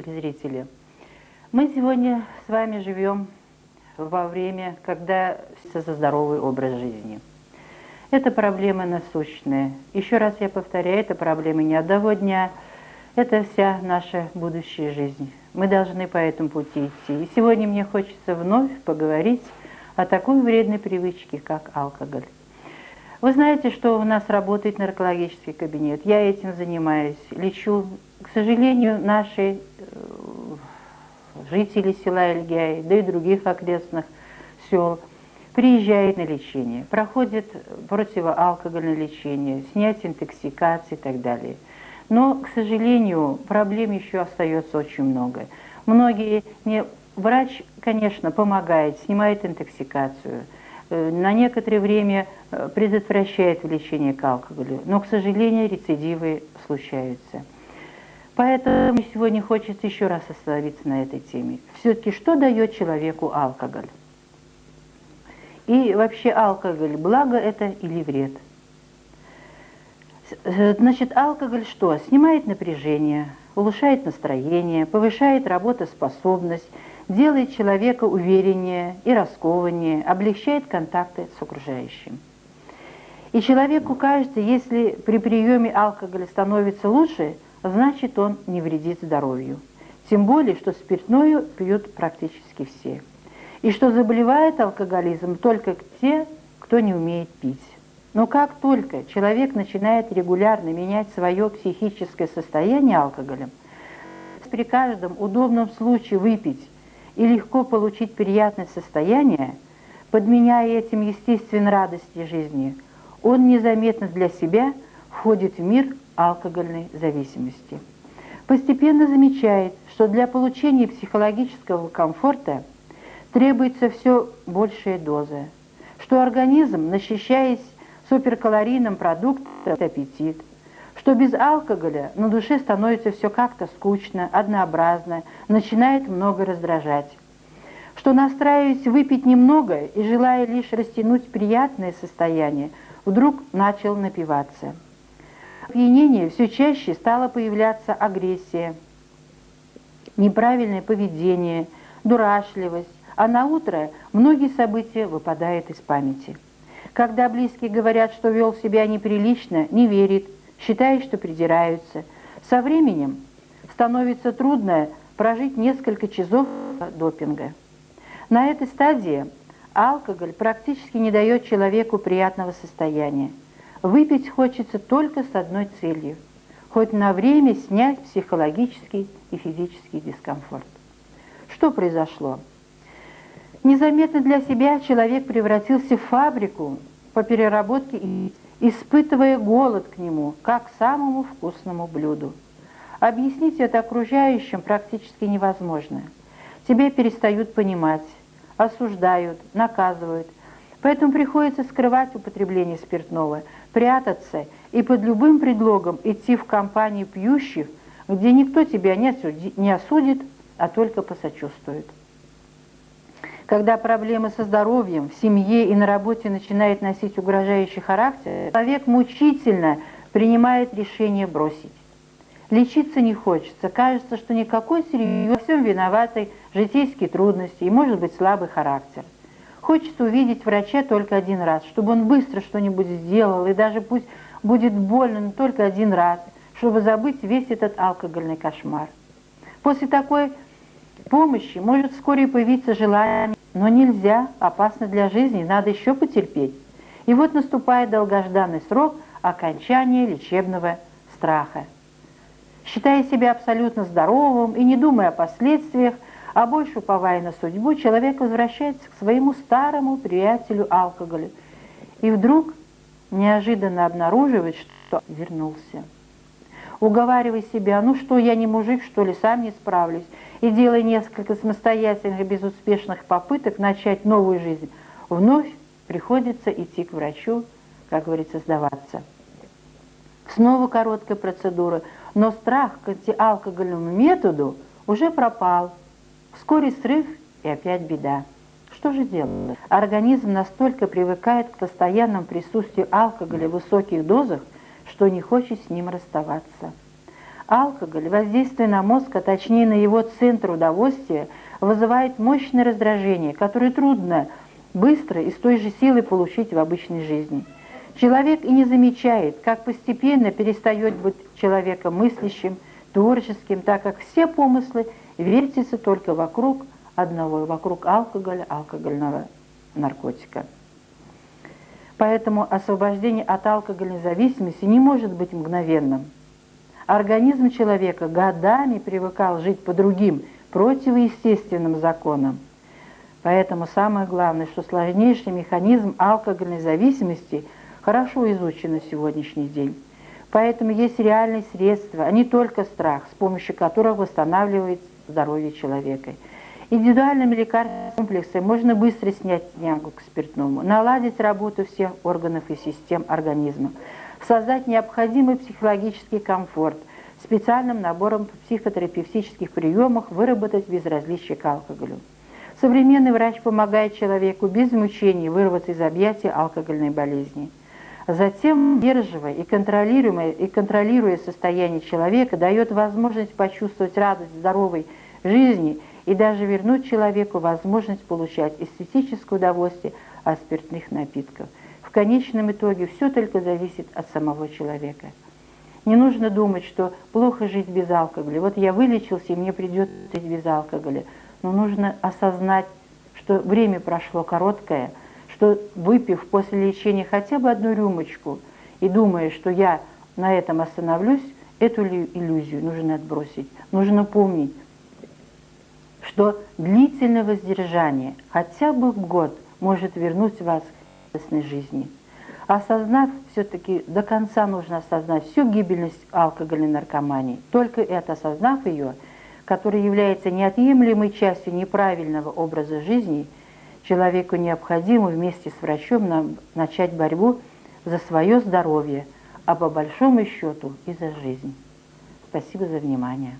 телезрители! Мы сегодня с вами живем во время, когда за здоровый образ жизни. Это проблемы насущные. Еще раз я повторяю, это проблемы не одного дня, это вся наша будущая жизнь. Мы должны по этому пути идти. И сегодня мне хочется вновь поговорить о такой вредной привычке, как алкоголь. Вы знаете, что у нас работает наркологический кабинет. Я этим занимаюсь, лечу. К сожалению, наши жители села Эльгяй, да и других окрестных сел, приезжают на лечение, проходят противоалкогольное лечение, снятие интоксикации и так далее. Но, к сожалению, проблем еще остается очень много. Врач, конечно, помогает, снимает интоксикацию, на некоторое время предотвращает влечение к алкоголю, но, к сожалению, рецидивы случаются. Поэтому сегодня хочется еще раз остановиться на этой теме. Все-таки что дает человеку алкоголь? И вообще алкоголь, благо это или вред? Значит, алкоголь что? Снимает напряжение, улучшает настроение, повышает работоспособность, делает человека увереннее и раскованнее, облегчает контакты с окружающим. И человеку кажется, если при приеме алкоголя становится лучше, значит, он не вредит здоровью. Тем более, что спиртное пьют практически все. И что заболевает алкоголизм только те, кто не умеет пить. Но как только человек начинает регулярно менять свое психическое состояние алкоголем, при каждом удобном случае выпить и легко получить приятное состояние, подменяя этим естественной радости жизни, он незаметно для себя входит в мир алкогольной зависимости. Постепенно замечает, что для получения психологического комфорта требуется все большая доза, что организм, насыщаясь суперкалорийным продуктом, аппетит, что без алкоголя на душе становится все как-то скучно, однообразно, начинает много раздражать, что настраиваясь выпить немного и желая лишь растянуть приятное состояние, вдруг начал напиваться. В опьянении все чаще стала появляться агрессия, неправильное поведение, дурашливость, а на утро многие события выпадают из памяти. Когда близкие говорят, что вел себя неприлично, не верит, считает, что придираются. Со временем становится трудно прожить несколько часов допинга. На этой стадии алкоголь практически не дает человеку приятного состояния. Выпить хочется только с одной целью – хоть на время снять психологический и физический дискомфорт. Что произошло? Незаметно для себя человек превратился в фабрику по переработке, испытывая голод к нему, как к самому вкусному блюду. Объяснить это окружающим практически невозможно. Тебя перестают понимать, осуждают, наказывают. Поэтому приходится скрывать употребление спиртного, прятаться и под любым предлогом идти в компанию пьющих, где никто тебя не осудит, а только посочувствует. Когда проблемы со здоровьем в семье и на работе начинают носить угрожающий характер, человек мучительно принимает решение бросить. Лечиться не хочется, кажется, что никакой серьезности, во всем виноваты житейские трудности и, может быть, слабый характер. Хочется увидеть врача только один раз, чтобы он быстро что-нибудь сделал, и даже пусть будет больно, но только один раз, чтобы забыть весь этот алкогольный кошмар. После такой помощи может вскоре появиться желание, но нельзя, опасно для жизни, надо еще потерпеть. И вот наступает долгожданный срок окончания лечебного страха. Считая себя абсолютно здоровым и не думая о последствиях, а больше уповая на судьбу, человек возвращается к своему старому приятелю алкоголю. И вдруг неожиданно обнаруживает, что вернулся. Уговаривая себя, ну что, я не мужик, что ли, сам не справлюсь, и делая несколько самостоятельных и безуспешных попыток начать новую жизнь, вновь приходится идти к врачу, как говорится, сдаваться. Снова короткая процедура, но страх к антиалкогольному методу уже пропал. Вскоре срыв и опять беда. Что же делать? Организм настолько привыкает к постоянному присутствию алкоголя в высоких дозах, что не хочет с ним расставаться. Алкоголь, воздействуя на мозг, а точнее на его центр удовольствия, вызывает мощное раздражение, которое трудно быстро и с той же силой получить в обычной жизни. Человек и не замечает, как постепенно перестает быть человеком мыслящим, творческим, так как все помыслы вертятся только вокруг одного, вокруг алкоголя, алкогольного наркотика. Поэтому освобождение от алкогольной зависимости не может быть мгновенным. Организм человека годами привыкал жить по другим, противоестественным законам. Поэтому самое главное, что сложнейший механизм алкогольной зависимости хорошо изучен на сегодняшний день. Поэтому есть реальные средства, а не только страх, с помощью которых восстанавливает здоровье человека. Индивидуальными лекарственными комплексами можно быстро снять тягу к спиртному, наладить работу всех органов и систем организма, создать необходимый психологический комфорт, специальным набором психотерапевтических приемов выработать безразличие к алкоголю. Современный врач помогает человеку без мучений вырваться из объятий алкогольной болезни. Затем, удерживая и контролируя состояние человека, дает возможность почувствовать радость здоровой жизни и даже вернуть человеку возможность получать эстетическое удовольствие от спиртных напитков. В конечном итоге все только зависит от самого человека. Не нужно думать, что плохо жить без алкоголя. Вот я вылечился, и мне придется жить без алкоголя. Но нужно осознать, что время прошло короткое, что выпив после лечения хотя бы одну рюмочку и думая, что я на этом остановлюсь, эту иллюзию нужно отбросить. Нужно помнить, что длительное воздержание хотя бы в год может вернуть вас к радостной жизни. Осознав, все-таки до конца нужно осознать всю гибельность алкогольной наркомании. Только это, осознав ее, которая является неотъемлемой частью неправильного образа жизни, человеку необходимо вместе с врачом начать борьбу за свое здоровье, а по большому счету и за жизнь. Спасибо за внимание.